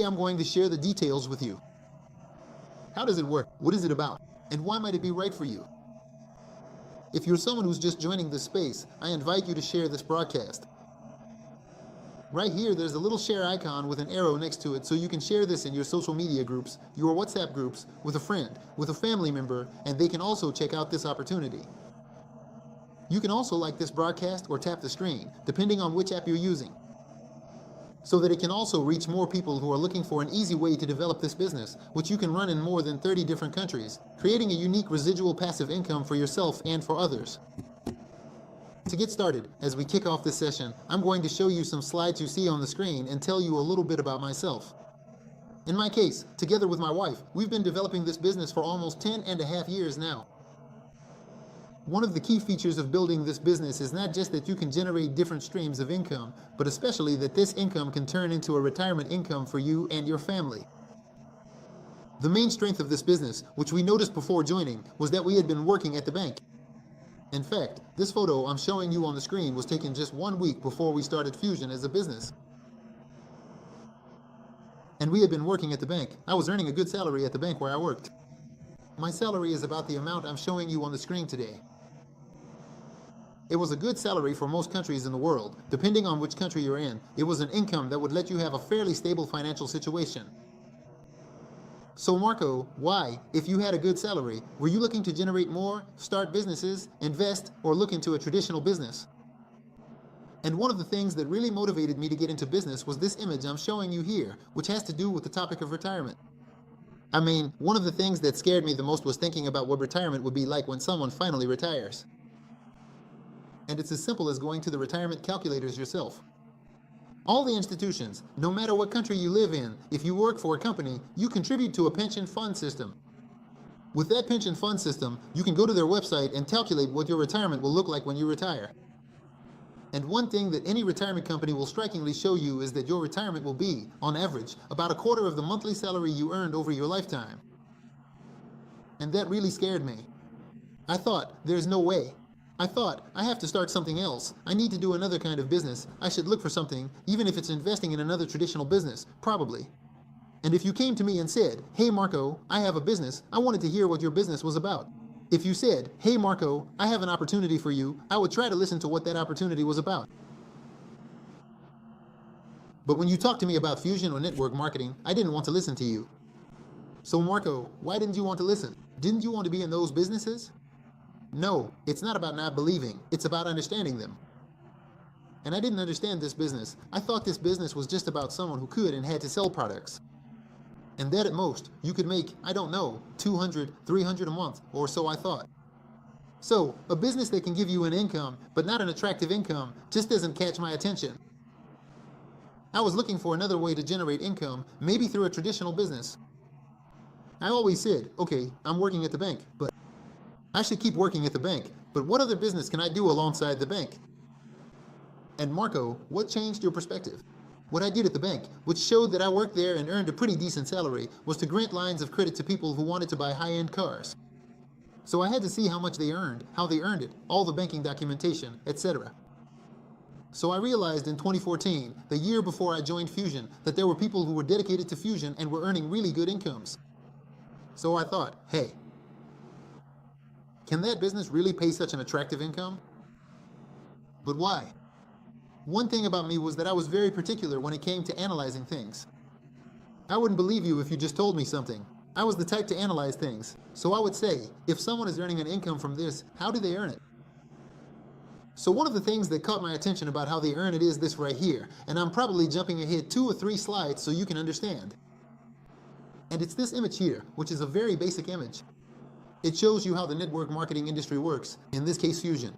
I'm going to share the details with you. How does it work? What is it about? And why might it be right for you? If you're someone who's just joining this space, I invite you to share this broadcast. Right here, there's a little share icon with an arrow next to it, so you can share this in your social media groups, your WhatsApp groups, with a friend, with a family member, and they can also check out this opportunity. You can also like this broadcast or tap the screen, depending on which app you're using, so that it can also reach more people who are looking for an easy way to develop this business, which you can run in more than 30 different countries, creating a unique residual passive income for yourself and for others. To get started, as we kick off this session, I'm going to show you some slides you see on the screen and tell you a little bit about myself. In my case, together with my wife, we've been developing this business for almost 10.5 years now. One of the key features of building this business is not just that you can generate different streams of income, but especially that this income can turn into a retirement income for you and your family. The main strength of this business, which we noticed before joining, was that we had been working at the bank. In fact, this photo I'm showing you on the screen was taken just 1 week before we started Fuxion as a business. And we had been working at the bank. I was earning a good salary at the bank where I worked. My salary is about the amount I'm showing you on the screen today. It was a good salary for most countries in the world. Depending on which country you're in, it was an income that would let you have a fairly stable financial situation. So Marco, why, if you had a good salary, were you looking to generate more, start businesses, invest, or look into a traditional business? And one of the things that really motivated me to get into business was this image I'm showing you here, which has to do with the topic of retirement. I mean, one of the things that scared me the most was thinking about what retirement would be like when someone finally retires. And it's as simple as going to the retirement calculators yourself. All the institutions, no matter what country you live in, if you work for a company, you contribute to a pension fund system. With that pension fund system, you can go to their website and calculate what your retirement will look like when you retire. And one thing that any retirement company will strikingly show you is that your retirement will be, on average, about a quarter of the monthly salary you earned over your lifetime. And that really scared me. I thought, there's no way. I thought, I have to start something else. I need to do another kind of business. I should look for something, even if it's investing in another traditional business, probably. And if you came to me and said, hey Marco, I have a business, I wanted to hear what your business was about. If you said, hey Marco, I have an opportunity for you, I would try to listen to what that opportunity was about. But when you talked to me about Fuxion or network marketing, I didn't want to listen to you. So Marco, why didn't you want to listen? Didn't you want to be in those businesses? No, it's not about not believing, it's about understanding them. And I didn't understand this business. I thought this business was just about someone who could and had to sell products. And that at most, you could make, I don't know, 200, 300 a month, or so I thought. So, a business that can give you an income, but not an attractive income, just doesn't catch my attention. I was looking for another way to generate income, maybe through a traditional business. I always said, okay, I'm working at the bank, but I should keep working at the bank, but what other business can I do alongside the bank? And Marco, what changed your perspective? What I did at the bank, which showed that I worked there and earned a pretty decent salary, was to grant lines of credit to people who wanted to buy high-end cars. So I had to see how much they earned, how they earned it, all the banking documentation, etc. So I realized in 2014, the year before I joined Fuxion, that there were people who were dedicated to Fuxion and were earning really good incomes. So I thought, hey, can that business really pay such an attractive income? But why? One thing about me was that I was very particular when it came to analyzing things. I wouldn't believe you if you just told me something. I was the type to analyze things. So I would say, if someone is earning an income from this, how do they earn it? So one of the things that caught my attention about how they earn it is this right here, and I'm probably jumping ahead 2 or 3 slides so you can understand. And it's this image here, which is a very basic image. It shows you how the network marketing industry works, in this case Fuxion.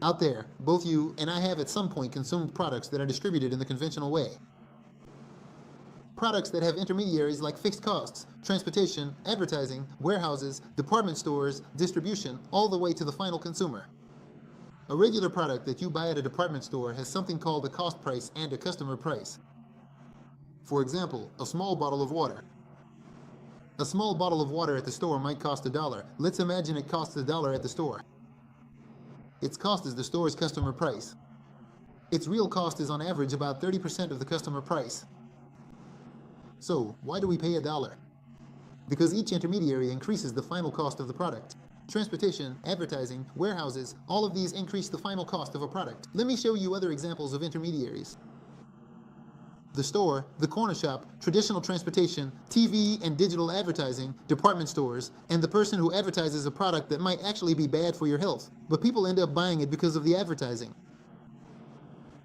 Out there, both you and I have at some point consumed products that are distributed in the conventional way. Products that have intermediaries like fixed costs, transportation, advertising, warehouses, department stores, distribution, all the way to the final consumer. A regular product that you buy at a department store has something called a cost price and a customer price. For example, a small bottle of water. A small bottle of water at the store might cost $1. Let's imagine it costs $1 at the store. Its cost is the store's customer price. Its real cost is on average about 30% of the customer price. So, why do we pay $1? Because each intermediary increases the final cost of the product. Transportation, advertising, warehouses, all of these increase the final cost of a product. Let me show you other examples of intermediaries. The store, the corner shop, traditional transportation, TV and digital advertising, department stores, and the person who advertises a product that might actually be bad for your health, but people end up buying it because of the advertising.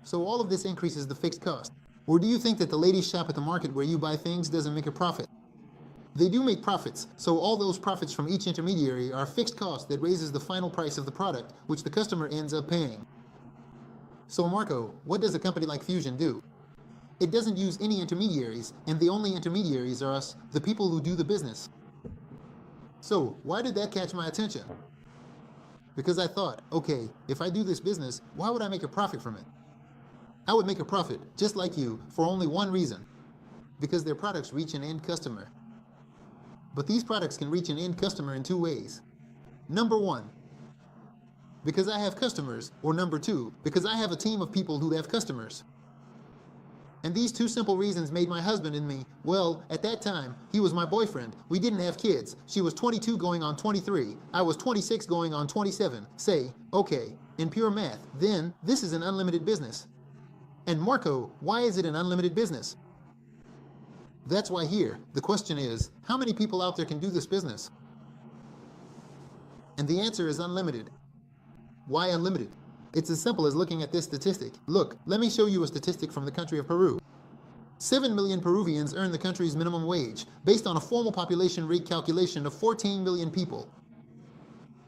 So all of this increases the fixed cost. Or do you think that the ladies shop at the market where you buy things doesn't make a profit? They do make profits, so all those profits from each intermediary are a fixed cost that raises the final price of the product, which the customer ends up paying. So Marco, what does a company like Fuxion do? It doesn't use any intermediaries, and the only intermediaries are us, the people who do the business. So, why did that catch my attention? Because I thought, okay, if I do this business, why would I make a profit from it? I would make a profit, just like you, for only one reason. Because their products reach an end customer. But these products can reach an end customer in two ways. Number one, because I have customers, or number two, because I have a team of people who have customers. And these two simple reasons made my husband and me, well, at that time, he was my boyfriend. We didn't have kids. She was 22 going on 23. I was 26 going on 27. Say, okay, in pure math, then this is an unlimited business. And Marco, why is it an unlimited business? That's why here, the question is, how many people out there can do this business? And the answer is unlimited. Why unlimited? It's as simple as looking at this statistic. Look, let me show you a statistic from the country of Peru. 7 million Peruvians earn the country's minimum wage, based on a formal population rate calculation of 14 million people.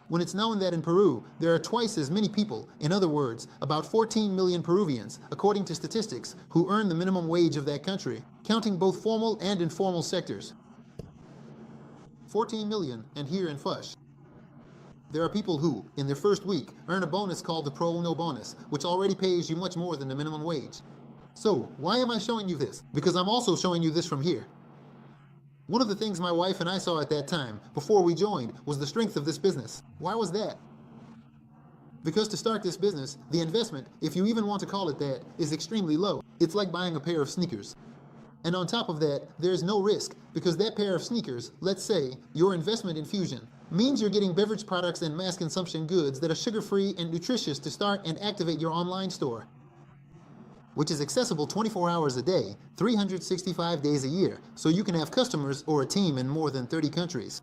When it's known that in Peru, there are twice as many people, in other words, about 14 million Peruvians, according to statistics, who earn the minimum wage of that country, counting both formal and informal sectors. 14 million, and here in Fush. There are people who, in their first week, earn a bonus called the pro bono bonus, which already pays you much more than the minimum wage. So, why am I showing you this? Because I'm also showing you this from here. One of the things my wife and I saw at that time, before we joined, was the strength of this business. Why was that? Because to start this business, the investment, if you even want to call it that, is extremely low. It's like buying a pair of sneakers. And on top of that, there's no risk, because that pair of sneakers, let's say, your investment in Fuxion, means you're getting beverage products and mass consumption goods that are sugar-free and nutritious to start and activate your online store, which is accessible 24 hours a day, 365 days a year, so you can have customers or a team in more than 30 countries.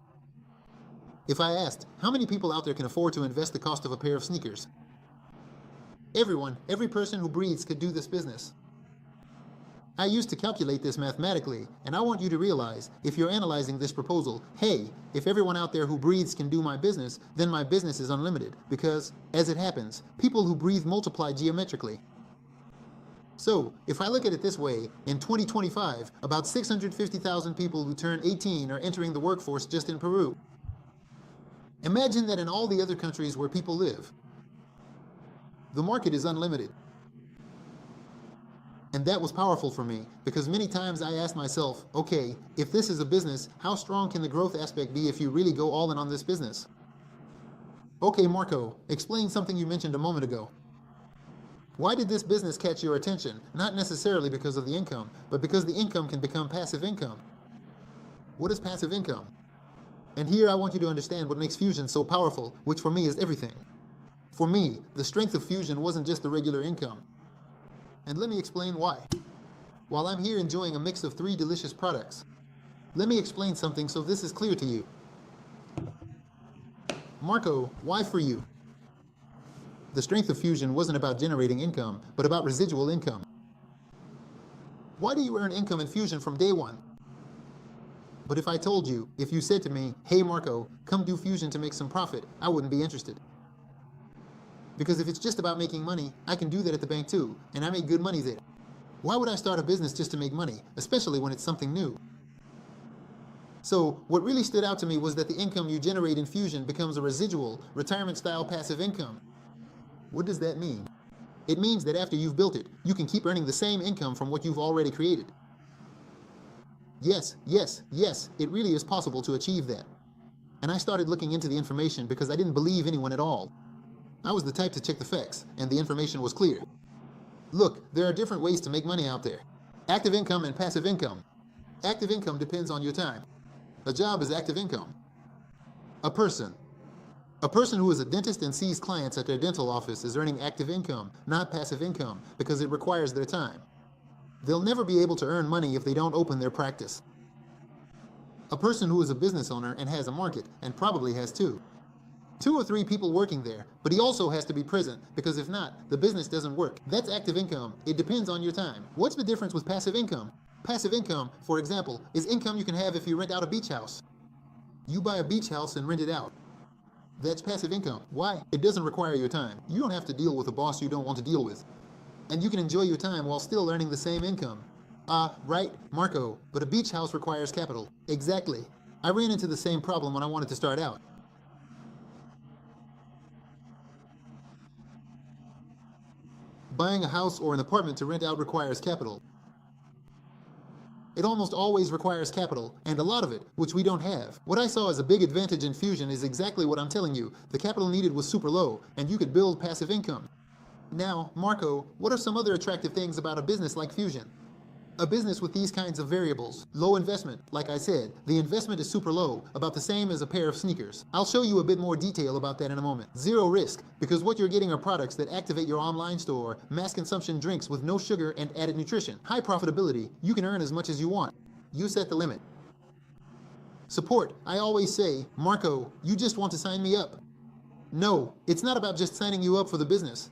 If I asked, how many people out there can afford to invest the cost of a pair of sneakers? Everyone, every person who breathes could do this business. I used to calculate this mathematically, and I want you to realize, if you're analyzing this proposal, hey, if everyone out there who breathes can do my business, then my business is unlimited, because, as it happens, people who breathe multiply geometrically. So, if I look at it this way, in 2025, about 650,000 people who turn 18 are entering the workforce just in Peru. Imagine that in all the other countries where people live. The market is unlimited. And that was powerful for me, because many times I asked myself, okay, if this is a business, how strong can the growth aspect be if you really go all in on this business? Okay, Marco, explain something you mentioned a moment ago. Why did this business catch your attention? Not necessarily because of the income, but because the income can become passive income. What is passive income? And here I want you to understand what makes Fuxion so powerful, which for me is everything. For me, the strength of Fuxion wasn't just the regular income. And let me explain why. While I'm here enjoying a mix of 3 delicious products, let me explain something so this is clear to you. Marco, why for you? The strength of Fuxion wasn't about generating income, but about residual income. Why do you earn income in Fuxion from day one? But if I told you, if you said to me, hey Marco, come do Fuxion to make some profit, I wouldn't be interested. Because if it's just about making money, I can do that at the bank too, and I make good money there. Why would I start a business just to make money, especially when it's something new? So, what really stood out to me was that the income you generate in Fuxion becomes a residual, retirement-style passive income. What does that mean? It means that after you've built it, you can keep earning the same income from what you've already created. Yes, yes, yes, it really is possible to achieve that. And I started looking into the information because I didn't believe anyone at all. I was the type to check the facts, and the information was clear. Look, there are different ways to make money out there. Active income and passive income. Active income depends on your time. A job is active income. A person. A person who is a dentist and sees clients at their dental office is earning active income, not passive income, because it requires their time. They'll never be able to earn money if they don't open their practice. A person who is a business owner and has a market, and probably has two or three people working there, but he also has to be present, because if not, the business doesn't work. That's active income. It depends on your time. What's the difference with passive income? Passive income, for example, is income you can have if you rent out a beach house. You buy a beach house and rent it out. That's passive income. Why? It doesn't require your time. You don't have to deal with a boss you don't want to deal with. And you can enjoy your time while still earning the same income. Right, Marco, but a beach house requires capital. Exactly. I ran into the same problem when I wanted to start out. Buying a house or an apartment to rent out requires capital. It almost always requires capital, and a lot of it, which we don't have. What I saw as a big advantage in Fuxion is exactly what I'm telling you. The capital needed was super low, and you could build passive income. Now, Marco, what are some other attractive things about a business like Fuxion? A business with these kinds of variables. Low investment, like I said. The investment is super low, about the same as a pair of sneakers. I'll show you a bit more detail about that in a moment. Zero risk, because what you're getting are products that activate your online store, mass consumption drinks with no sugar and added nutrition. High profitability, you can earn as much as you want. You set the limit. Support, I always say, Marco, you just want to sign me up. No, it's not about just signing you up for the business.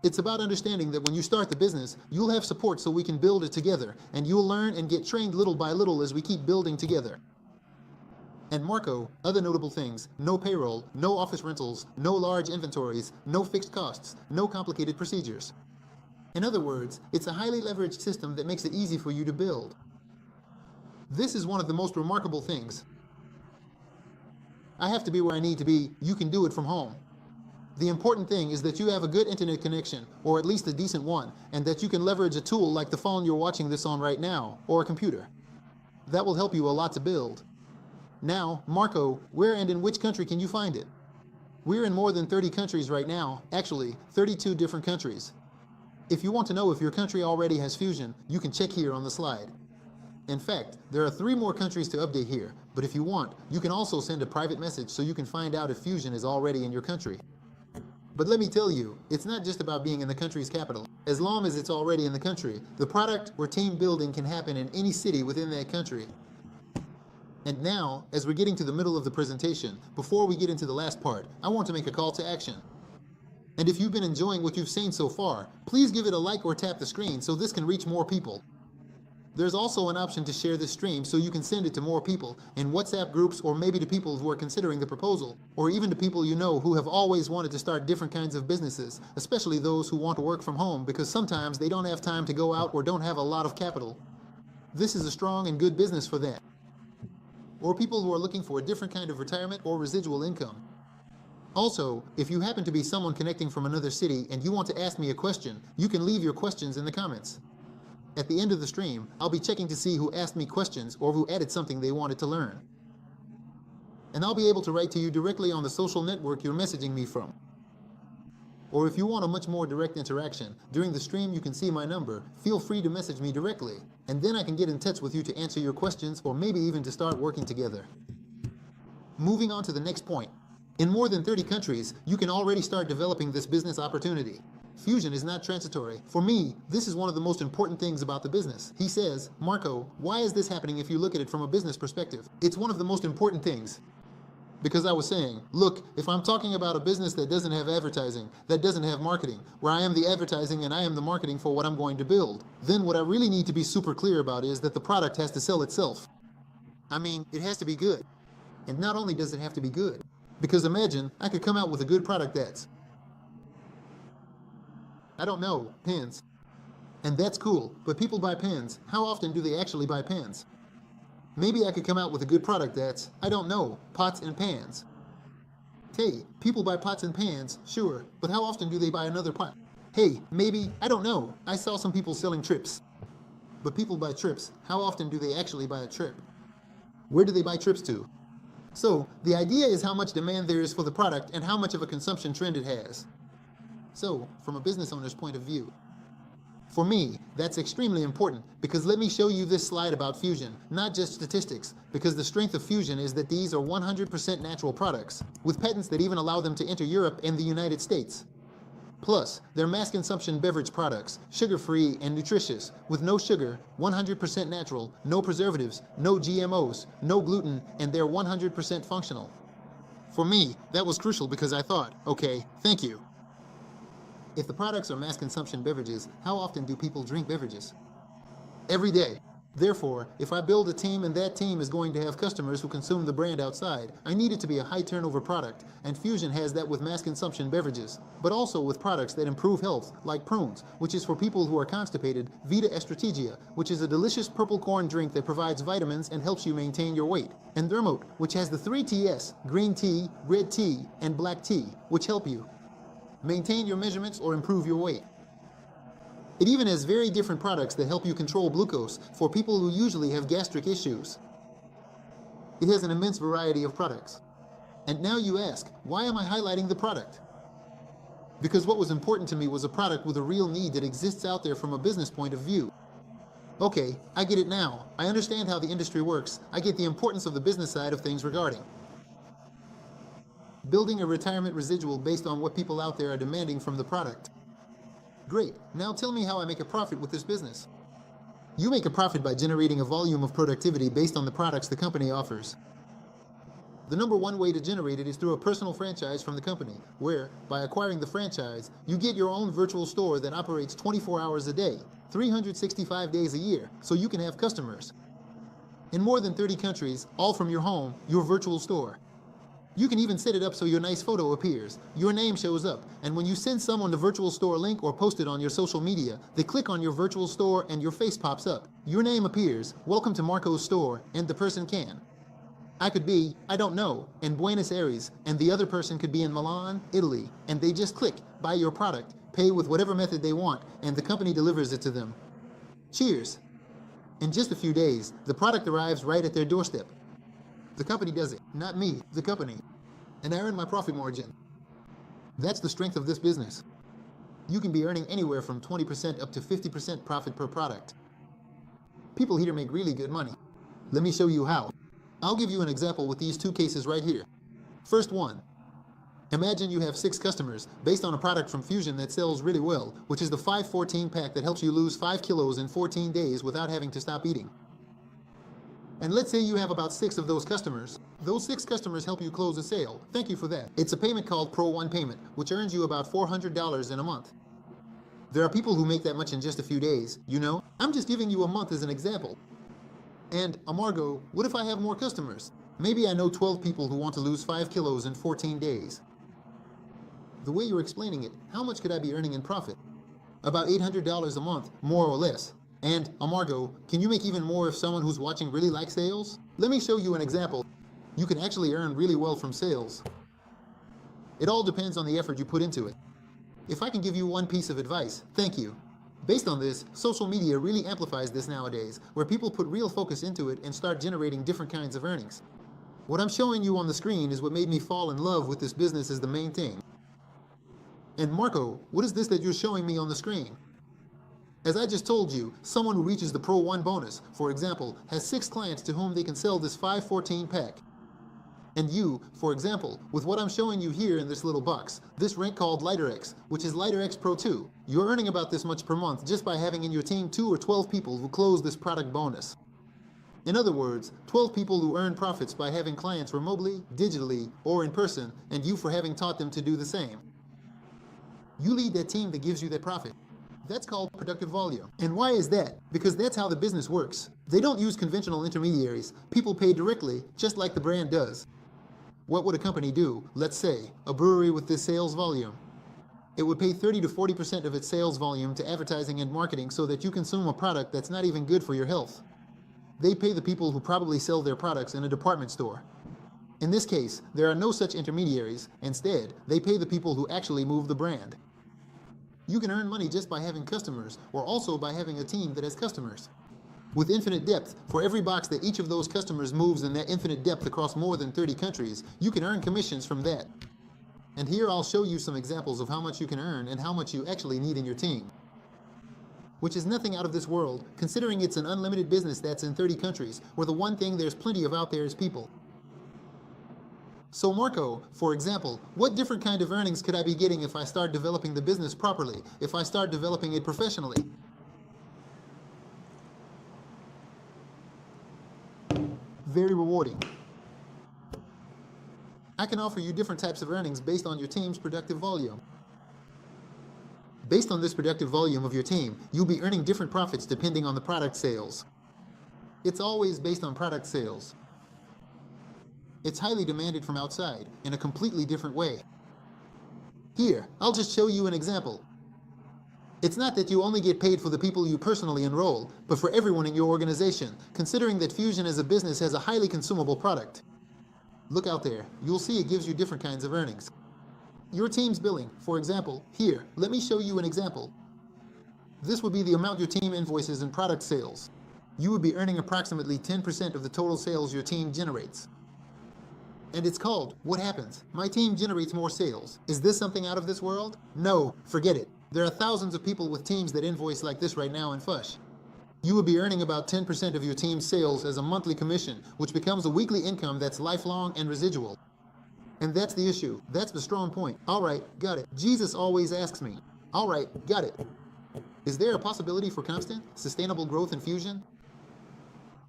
It's about understanding that when you start the business, you'll have support so we can build it together, and you'll learn and get trained little by little as we keep building together. And Marco, other notable things: no payroll, no office rentals, no large inventories, no fixed costs, no complicated procedures. In other words, it's a highly leveraged system that makes it easy for you to build. This is one of the most remarkable things. I have to be where I need to be. You can do it from home. The important thing is that you have a good internet connection, or at least a decent one, and that you can leverage a tool like the phone you're watching this on right now, or a computer. That will help you a lot to build. Now, Marco, where and in which country can you find it? We're in more than 30 countries right now, actually 32 different countries. If you want to know if your country already has Fuxion, you can check here on the slide. In fact, there are 3 more countries to update here, but if you want, you can also send a private message so you can find out if Fuxion is already in your country. But let me tell you, it's not just about being in the country's capital. As long as it's already in the country, the product or team building can happen in any city within that country. And now, as we're getting to the middle of the presentation, before we get into the last part, I want to make a call to action. And if you've been enjoying what you've seen so far, please give it a like or tap the screen so this can reach more people. There's also an option to share this stream so you can send it to more people in WhatsApp groups, or maybe to people who are considering the proposal, or even to people you know who have always wanted to start different kinds of businesses, especially those who want to work from home because sometimes they don't have time to go out or don't have a lot of capital. This is a strong and good business for that. Or people who are looking for a different kind of retirement or residual income. Also, if you happen to be someone connecting from another city and you want to ask me a question, you can leave your questions in the comments. At the end of the stream, I'll be checking to see who asked me questions or who added something they wanted to learn. And I'll be able to write to you directly on the social network you're messaging me from. Or if you want a much more direct interaction, during the stream you can see my number. Feel free to message me directly, and then I can get in touch with you to answer your questions or maybe even to start working together. Moving on to the next point. In more than 30 countries, you can already start developing this business opportunity. Fuxion is not transitory. For me, this is one of the most important things about the business. He says, Marco, why is this happening if you look at it from a business perspective? It's one of the most important things. Because I was saying, look, if I'm talking about a business that doesn't have advertising, that doesn't have marketing, where I am the advertising and I am the marketing for what I'm going to build, then what I really need to be super clear about is that the product has to sell itself. I mean, it has to be good. And not only does it have to be good, because imagine I could come out with a good product that's, I don't know, pens. And that's cool, but people buy pens. How often do they actually buy pens? Maybe I could come out with a good product that's, I don't know, pots and pans. Hey, people buy pots and pans, sure, but how often do they buy another pot? Hey, maybe, I don't know, I saw some people selling trips. But people buy trips. How often do they actually buy a trip? Where do they buy trips to? So, the idea is how much demand there is for the product and how much of a consumption trend it has. So, from a business owner's point of view, For me, that's extremely important because let me show you this slide about Fuxion, not just statistics, because the strength of Fuxion is that these are 100% natural products, with patents that even allow them to enter Europe and the United States. Plus, they're mass consumption beverage products, sugar-free and nutritious, with no sugar, 100% natural, no preservatives, no GMOs, no gluten, and they're 100% functional. For me, that was crucial because I thought, okay, thank you. If the products are mass consumption beverages, how often do people drink beverages? Every day. Therefore, if I build a team and that team is going to have customers who consume the brand outside, I need it to be a high turnover product, and Fuxion has that with mass consumption beverages, but also with products that improve health, like prunes, which is for people who are constipated, vida strategia, which is a delicious purple corn drink that provides vitamins and helps you maintain your weight, and thermote, which has the 3 Ts, green tea, red tea, and black tea, which help you maintain your measurements or improve your weight. It even has very different products that help you control glucose for people who usually have gastric issues. It has an immense variety of products. And now you ask, why am I highlighting the product? Because what was important to me was a product with a real need that exists out there from a business point of view. Okay, I get it now. I understand how the industry works. I get the importance of the business side of things regarding building a retirement residual based on what people out there are demanding from the product. Great, now tell me how I make a profit with this business. You make a profit by generating a volume of productivity based on the products the company offers. The number one way to generate it is through a personal franchise from the company, where, by acquiring the franchise, you get your own virtual store that operates 24 hours a day, 365 days a year, so you can have customers. In more than 30 countries, all from your home, your virtual store. You can even set it up so your nice photo appears, your name shows up, and when you send someone the virtual store link or post it on your social media, they click on your virtual store and your face pops up. Your name appears, welcome to Marco's store, and the person can. I could be, I don't know, in Buenos Aires, and the other person could be in Milan, Italy, and they just click, buy your product, pay with whatever method they want, and the company delivers it to them. Cheers! In just a few days, the product arrives right at their doorstep. The company does it, not me, the company. And I earn my profit margin. That's the strength of this business. You can be earning anywhere from 20% up to 50% profit per product. People here make really good money. Let me show you how. I'll give you an example with these two cases right here. First one. Imagine you have 6 customers based on a product from Fuxion that sells really well, which is the 514 pack that helps you lose 5 kilos in 14 days without having to stop eating. And let's say you have about 6 of those customers. Those 6 customers help you close a sale. Thank you for that. It's a payment called Pro 1 payment, which earns you about $400 in a month. There are people who make that much in just a few days, you know? I'm just giving you a month as an example. And, Amargo, what if I have more customers? Maybe I know 12 people who want to lose 5 kilos in 14 days. The way you're explaining it, how much could I be earning in profit? About $800 a month, more or less. And, Amargo, can you make even more if someone who's watching really likes sales? Let me show you an example. You can actually earn really well from sales. It all depends on the effort you put into it. If I can give you one piece of advice, thank you. Based on this, social media really amplifies this nowadays, where people put real focus into it and start generating different kinds of earnings. What I'm showing you on the screen is what made me fall in love with this business as the main thing. And Marco, what is this that you're showing me on the screen? As I just told you, someone who reaches the Pro 1 bonus, for example, has 6 clients to whom they can sell this 514 pack. And you, for example, with what I'm showing you here in this little box, this rank called LighterX, which is LighterX Pro 2, you're earning about this much per month just by having in your team 2 or 12 people who close this product bonus. In other words, 12 people who earn profits by having clients remotely, digitally, or in person, and you for having taught them to do the same. You lead that team that gives you that profit. That's called productive volume. And why is that? Because that's how the business works. They don't use conventional intermediaries. People pay directly, just like the brand does. What would a company do? Let's say, a brewery with this sales volume. It would pay 30 to 40% of its sales volume to advertising and marketing so that you consume a product that's not even good for your health. They pay the people who probably sell their products in a department store. In this case, there are no such intermediaries. Instead, they pay the people who actually move the brand. You can earn money just by having customers, or also by having a team that has customers. With infinite depth, for every box that each of those customers moves in that infinite depth across more than 30 countries, you can earn commissions from that. And here I'll show you some examples of how much you can earn and how much you actually need in your team. which is nothing out of this world, considering it's an unlimited business that's in 30 countries, where the one thing there's plenty of out there is people. So Marco, for example, what different kind of earnings could I be getting if I start developing the business properly, if I start developing it professionally? Very rewarding. I can offer you different types of earnings based on your team's productive volume. Based on this productive volume of your team, you'll be earning different profits depending on the product sales. It's always based on product sales. It's highly demanded from outside in a completely different way. Here, I'll just show you an example. It's not that you only get paid for the people you personally enroll, but for everyone in your organization, considering that Fuxion as a business has a highly consumable product. Look out there, you'll see it gives you different kinds of earnings. Your team's billing, for example, here, let me show you an example. This would be the amount your team invoices in product sales. You would be earning approximately 10% of the total sales your team generates. And it's called, what happens? My team generates more sales. Is this something out of this world? No, forget it. There are thousands of people with teams that invoice like this right now in Fush. You would be earning about 10% of your team's sales as a monthly commission, which becomes a weekly income that's lifelong and residual. And that's the issue. That's the strong point. All right, got it. Jesus always asks me, all right, got it. Is there a possibility for constant, sustainable growth in Fuxion?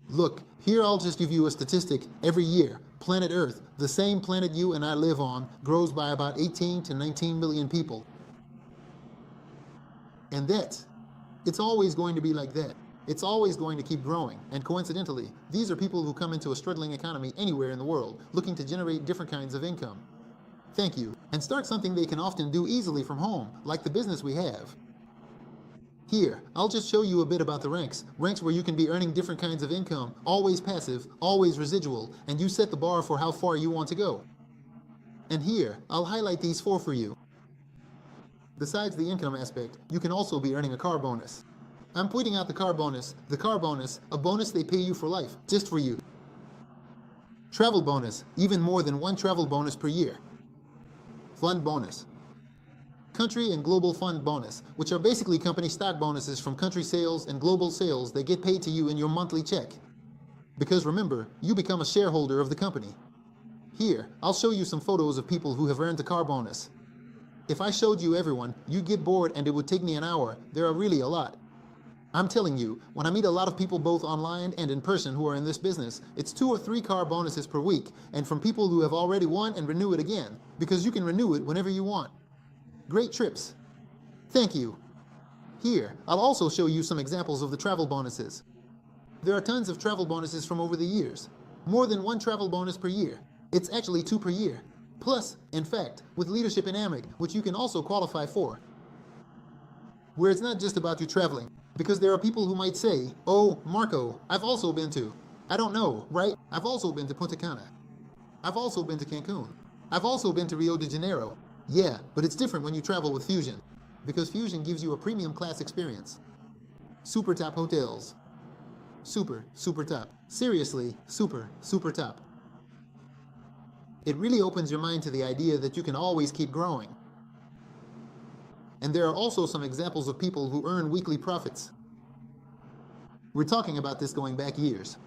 Look, here I'll just give you a statistic. Every year, planet Earth, the same planet you and I live on, grows by about 18 to 19 million people. And it's always going to be like that. It's always going to keep growing. And coincidentally, these are people who come into a struggling economy anywhere in the world, looking to generate different kinds of income. Thank you. And start something they can often do easily from home, like the business we have. Here, I'll just show you a bit about the ranks where you can be earning different kinds of income, always passive, always residual, and you set the bar for how far you want to go. And here, I'll highlight these 4 for you. Besides the income aspect, you can also be earning a car bonus. I'm pointing out the car bonus, a bonus they pay you for life, just for you. Travel bonus, even more than 1 travel bonus per year. Fund bonus. Country and global fund bonus, which are basically company stock bonuses from country sales and global sales that get paid to you in your monthly check. Because remember, you become a shareholder of the company. Here, I'll show you some photos of people who have earned the car bonus. If I showed you everyone, you'd get bored and it would take me an hour. There are really a lot. I'm telling you, when I meet a lot of people both online and in person who are in this business, it's 2 or 3 car bonuses per week, and from people who have already won and renew it again, because you can renew it whenever you want. Great trips. Thank you. Here, I'll also show you some examples of the travel bonuses. There are tons of travel bonuses from over the years. More than 1 travel bonus per year. It's actually 2 per year. Plus, in fact, with leadership in AMIC, which you can also qualify for. Where it's not just about you traveling, because there are people who might say, oh, Marco, I've also been to. I don't know, right? I've also been to Punta Cana. I've also been to Cancun. I've also been to Rio de Janeiro. Yeah, but it's different when you travel with Fuxion, because Fuxion gives you a premium class experience. Super top hotels. Super, super top. Seriously, super, super top. It really opens your mind to the idea that you can always keep growing. And there are also some examples of people who earn weekly profits. We're talking about this going back years.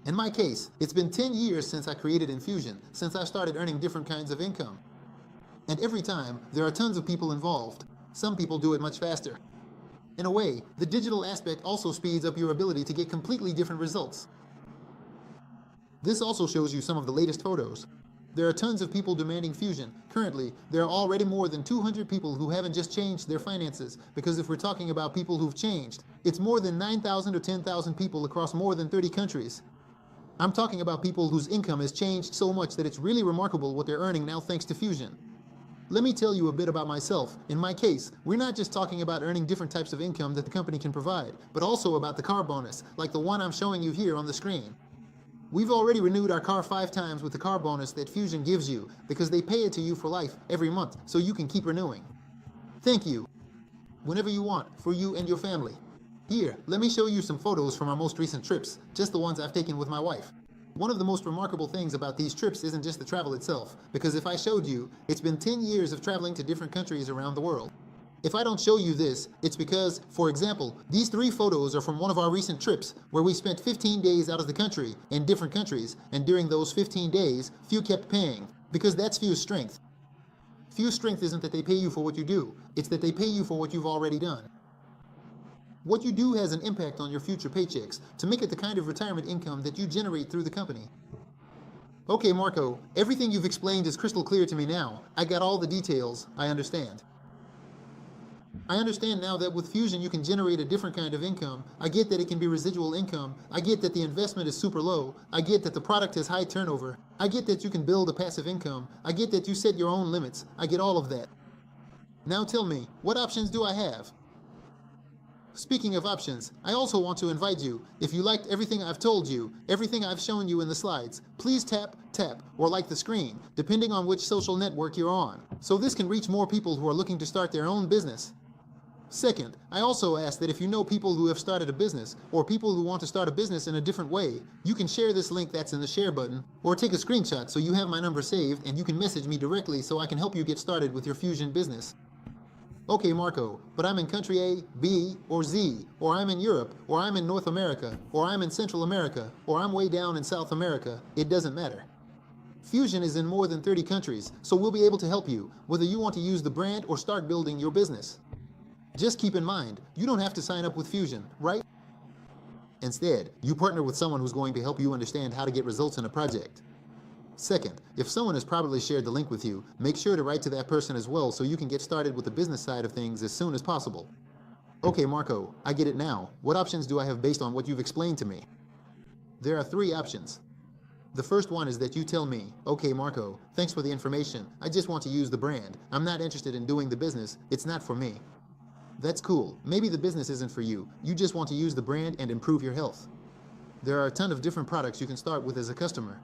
In my case, it's been 10 years since I created in Fuxion, since I started earning different kinds of income. And every time, there are tons of people involved. Some people do it much faster. In a way, the digital aspect also speeds up your ability to get completely different results. This also shows you some of the latest photos. There are tons of people demanding Fuxion. Currently, there are already more than 200 people who haven't just changed their finances, because if we're talking about people who've changed, it's more than 9,000 or 10,000 people across more than 30 countries. I'm talking about people whose income has changed so much that it's really remarkable what they're earning now thanks to Fuxion. Let me tell you a bit about myself. In my case, we're not just talking about earning different types of income that the company can provide, but also about the car bonus, like the one I'm showing you here on the screen. We've already renewed our car 5 times with the car bonus that Fuxion gives you, because they pay it to you for life every month, so you can keep renewing. Thank you. Whenever you want, for you and your family. Here, let me show you some photos from our most recent trips, just the ones I've taken with my wife. One of the most remarkable things about these trips isn't just the travel itself, because if I showed you, it's been 10 years of traveling to different countries around the world. If I don't show you this, it's because, for example, these 3 photos are from one of our recent trips where we spent 15 days out of the country in different countries, and during those 15 days, few kept paying, because that's few's strength. Few's strength isn't that they pay you for what you do, it's that they pay you for what you've already done. What you do has an impact on your future paychecks to make it the kind of retirement income that you generate through the company. Okay, Marco, everything you've explained is crystal clear to me now. I got all the details. I understand. I understand now that with Fuxion you can generate a different kind of income. I get that it can be residual income. I get that the investment is super low. I get that the product has high turnover. I get that you can build a passive income. I get that you set your own limits. I get all of that. Now tell me, what options do I have? Speaking of options, I also want to invite you, if you liked everything I've told you, everything I've shown you in the slides, please tap, or like the screen, depending on which social network you're on, so this can reach more people who are looking to start their own business. Second, I also ask that if you know people who have started a business, or people who want to start a business in a different way, you can share this link that's in the share button, or take a screenshot so you have my number saved and you can message me directly so I can help you get started with your Fuxion business. Okay, Marco, but I'm in country A, B, or Z, or I'm in Europe, or I'm in North America, or I'm in Central America, or I'm way down in South America. It doesn't matter. Fuxion is in more than 30 countries, so we'll be able to help you, whether you want to use the brand or start building your business. Just keep in mind, you don't have to sign up with Fuxion, right? Instead, you partner with someone who's going to help you understand how to get results in a project. Second, if someone has probably shared the link with you, make sure to write to that person as well so you can get started with the business side of things as soon as possible. Okay, Marco, I get it now. What options do I have based on what you've explained to me? There are 3 options. The first one is that you tell me, okay, Marco, thanks for the information. I just want to use the brand. I'm not interested in doing the business. It's not for me. That's cool. Maybe the business isn't for you. You just want to use the brand and improve your health. There are a ton of different products you can start with as a customer.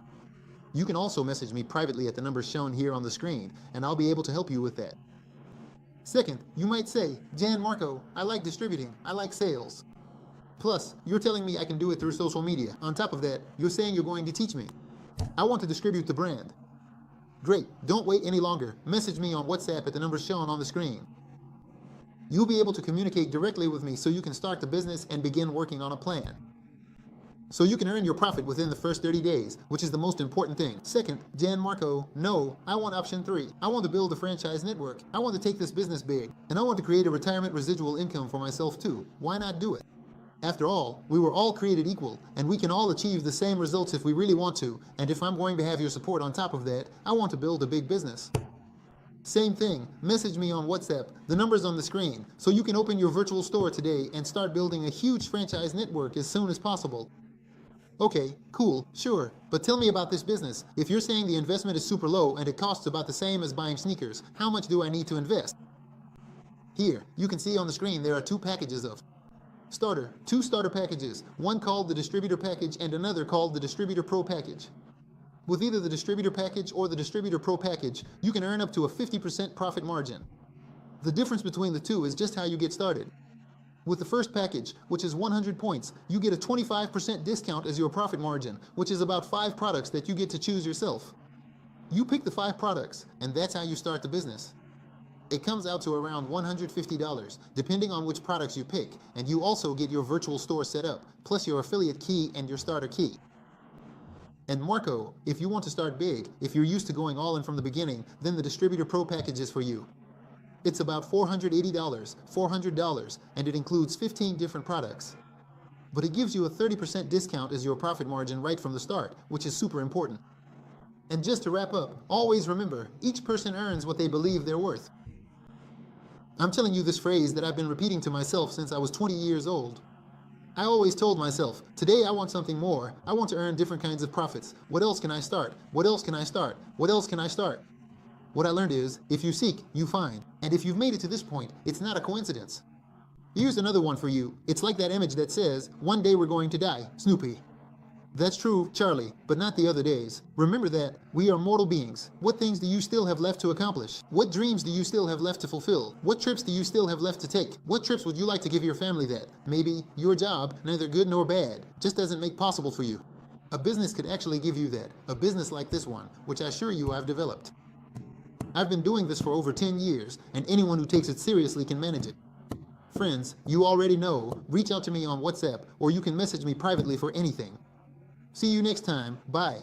You can also message me privately at the number shown here on the screen, and I'll be able to help you with that. Second, you might say, Jan Marco, I like distributing, I like sales. Plus, you're telling me I can do it through social media. On top of that, you're saying you're going to teach me. I want to distribute the brand. Great, don't wait any longer. Message me on WhatsApp at the number shown on the screen. You'll be able to communicate directly with me so you can start the business and begin working on a plan. So you can earn your profit within the first 30 days, which is the most important thing. Second, Jan Marco, no, I want option 3. I want to build a franchise network. I want to take this business big, and I want to create a retirement residual income for myself too. Why not do it? After all, we were all created equal, and we can all achieve the same results if we really want to, and if I'm going to have your support on top of that, I want to build a big business. Same thing, message me on WhatsApp, the number's on the screen, so you can open your virtual store today and start building a huge franchise network as soon as possible. Okay, cool, sure, but tell me about this business. If you're saying the investment is super low and it costs about the same as buying sneakers, how much do I need to invest? Here, you can see on the screen there are 2 packages of starter, 2 starter packages, one called the distributor package and another called the distributor pro package. With either the distributor package or the distributor pro package, you can earn up to a 50% profit margin. The difference between the 2 is just how you get started. With the first package, which is 100 points, you get a 25% discount as your profit margin, which is about 5 products that you get to choose yourself. You pick the 5 products, and that's how you start the business. It comes out to around $150, depending on which products you pick, and you also get your virtual store set up, plus your affiliate key and your starter key. And Marco, if you want to start big, if you're used to going all in from the beginning, then the Distributor Pro package is for you. It's about $480, and it includes 15 different products. But it gives you a 30% discount as your profit margin right from the start, which is super important. And just to wrap up, always remember, each person earns what they believe they're worth. I'm telling you this phrase that I've been repeating to myself since I was 20 years old. I always told myself, today I want something more. I want to earn different kinds of profits. What else can I start? What else can I start? What else can I start? What I learned is, if you seek, you find. And if you've made it to this point, it's not a coincidence. Here's another one for you. It's like that image that says, one day we're going to die, Snoopy. That's true, Charlie, but not the other days. Remember that we are mortal beings. What things do you still have left to accomplish? What dreams do you still have left to fulfill? What trips do you still have left to take? What trips would you like to give your family that? Maybe your job, neither good nor bad, just doesn't make possible for you. A business could actually give you that. A business like this one, which I assure you I've developed. I've been doing this for over 10 years, and anyone who takes it seriously can manage it. Friends, you already know, reach out to me on WhatsApp, or you can message me privately for anything. See you next time. Bye.